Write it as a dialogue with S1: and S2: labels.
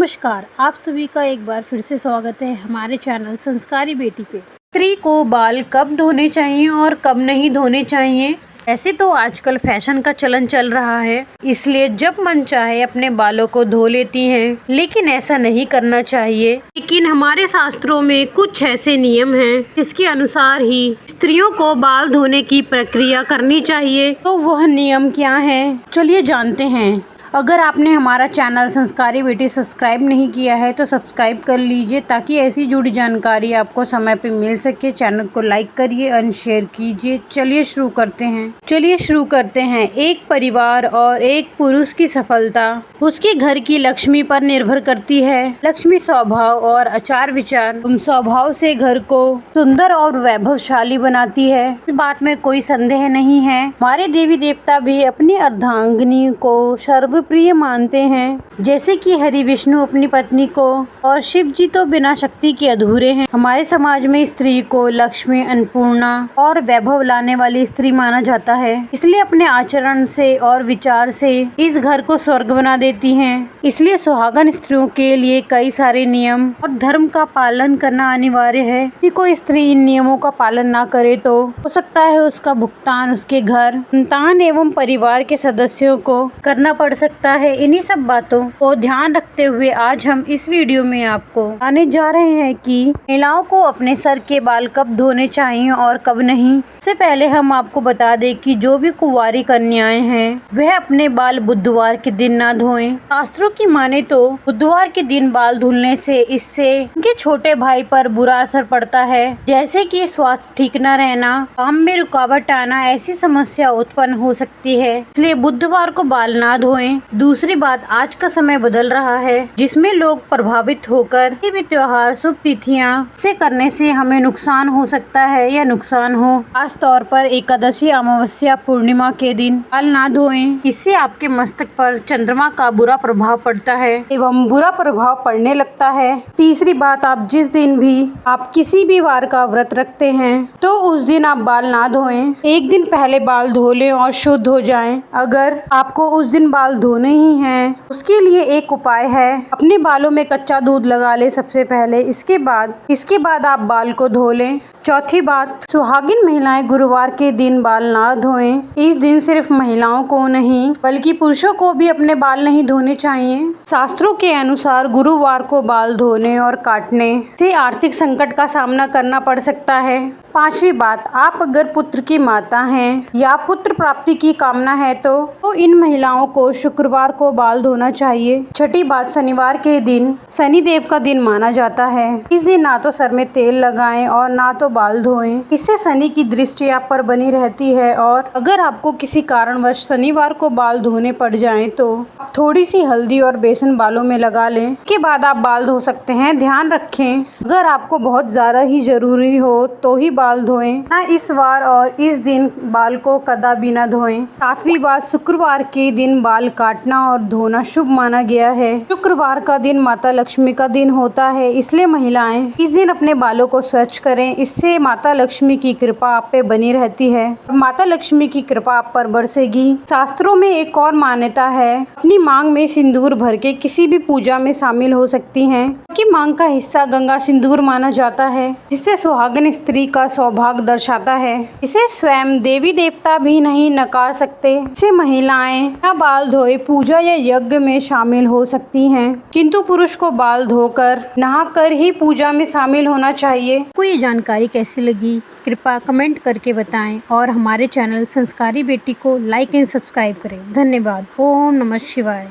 S1: नमस्कार, आप सभी का एक बार फिर से स्वागत है हमारे चैनल संस्कारी बेटी पे। स्त्री को बाल कब धोने चाहिए और कब नहीं धोने चाहिए। ऐसे तो आजकल फैशन का चलन चल रहा है, इसलिए जब मन चाहे अपने बालों को धो लेती हैं, लेकिन ऐसा नहीं करना चाहिए। लेकिन हमारे शास्त्रों में कुछ ऐसे नियम हैं जिसके अनुसार ही स्त्रियों को बाल धोने की प्रक्रिया करनी चाहिए। तो वह नियम क्या है, चलिए जानते हैं। अगर आपने हमारा चैनल संस्कारी बेटी सब्सक्राइब नहीं किया है तो सब्सक्राइब कर लीजिए, ताकि ऐसी जुड़ी जानकारी आपको समय पे मिल सके। चैनल को लाइक करिए और शेयर कीजिए। चलिए शुरू करते हैं। एक परिवार और एक पुरुष की सफलता उसके घर की लक्ष्मी पर निर्भर करती है। लक्ष्मी स्वभाव और आचार विचार स्वभाव से घर को सुंदर और वैभवशाली बनाती है, इस बात में कोई संदेह नहीं है। हमारे देवी देवता भी अपनी अर्धांगिनी को सर्वप्रिय मानते हैं, जैसे कि हरि विष्णु अपनी पत्नी को, और शिव जी तो बिना शक्ति के अधूरे हैं। हमारे समाज में स्त्री को लक्ष्मी, अन्नपूर्णा और वैभव लाने वाली स्त्री माना जाता है, इसलिए अपने आचरण से और विचार से इस घर को स्वर्ग बना देती हैं। इसलिए सुहागन स्त्रियों के लिए कई सारे नियम और धर्म का पालन करना अनिवार्य है। यदि कोई स्त्री इन नियमों का पालन ना करे तो हो सकता है उसका भुगतान उसके घर, संतान एवं परिवार के सदस्यों को करना पड़ सकता है। इन्हीं सब बातों को ध्यान रखते हुए आज हम इस वीडियो में आपको बताने जा रहे हैं कि महिलाओं को अपने सर के बाल कब धोने चाहिए और कब नहीं। सबसे पहले हम आपको बता दें कि जो भी कुंवारी कन्याएं हैं वह अपने बाल बुधवार के दिन ना धोएं। शास्त्रों की माने तो बुधवार के दिन बाल धुलने से इससे उनके छोटे भाई पर बुरा असर पड़ता है, जैसे कि स्वास्थ्य ठीक न रहना, काम में रुकावट आना, ऐसी समस्या उत्पन्न हो सकती है। इसलिए बुधवार को बाल ना धोएं। दूसरी बात, आज का समय बदल रहा है जिसमें लोग प्रभावित होकर किसी भी त्योहार, शुभ तिथियां से करने से हमें नुकसान हो सकता है या नुकसान हो। खास तौर पर एकादशी, अमावस्या, पूर्णिमा के दिन बाल ना धोएं। इससे आपके मस्तक पर चंद्रमा का बुरा प्रभाव पड़ता है एवं बुरा प्रभाव पड़ने लगता है। तीसरी बात, आप जिस दिन भी आप किसी भी वार का व्रत रखते हैं तो उस दिन आप बाल ना धोएं। एक दिन पहले बाल धो लें और शुद्ध हो जाएं। अगर आपको उस दिन बाल धोने ही हैं, उसके लिए एक उपाय है, अपने बालों में कच्चा दूध लगा ले सबसे पहले, इसके बाद आप बाल को धो लें। चौथी बात, सुहागिन महिलाएं गुरुवार के दिन बाल ना धोएं। इस दिन सिर्फ महिलाओं को नहीं बल्कि पुरुषों को भी अपने बाल नहीं धोने चाहिए। शास्त्रों के अनुसार गुरुवार को बाल धोने और काटने से आर्थिक संकट का सामना करना पड़ सकता है। पांचवी बात, आप अगर पुत्र की माता हैं या पुत्र प्राप्ति की कामना है तो इन महिलाओं को शुक्रवार को बाल धोना चाहिए। छठी बात, शनिवार के दिन शनिदेव का दिन माना जाता है। इस दिन ना तो सर में तेल लगाएं और ना तो बाल धोएं। इससे शनि की दृष्टि आप पर बनी रहती है, और अगर आपको किसी कारणवश शनिवार को बाल धोने पड़ जाएं तो आप थोड़ी सी हल्दी और बेसन बालों में लगा लें। इसके बाद आप बाल धो सकते हैं। ध्यान रखें, अगर आपको बहुत ज्यादा ही जरूरी हो तो ही बाल धोएं, ना इस वार और इस दिन बाल को कदापि न धोएं। सातवीं बात, शुक्रवार के दिन बाल काटना और धोना शुभ माना गया है। शुक्रवार का दिन माता लक्ष्मी का दिन होता है, इसलिए महिलाएं इस दिन अपने बालों को स्वच्छ करें। इससे माता लक्ष्मी की कृपा आप पे बनी रहती है और माता लक्ष्मी की कृपा आप पर बरसेगी। शास्त्रों में एक और मान्यता है, अपनी मांग में सिंदूर भर के किसी भी पूजा में शामिल हो सकती हैं, क्योंकि मांग का हिस्सा गंगा सिंदूर माना जाता है, जिससे सुहागन स्त्री का सौभाग्य दर्शाता है। इसे स्वयं देवी देवता भी नहीं नकार सकते। इसे महिलाएं बिना बाल धोए पूजा या यज्ञ में शामिल हो सकती हैं, किंतु पुरुष को बाल धोकर नहाकर ही पूजा में शामिल होना चाहिए।
S2: आपको ये जानकारी कैसी लगी कृपया कमेंट करके बताएं और हमारे चैनल संस्कारी बेटी को लाइक एंड सब्सक्राइब करें। धन्यवाद। ओम नमः शिवाय।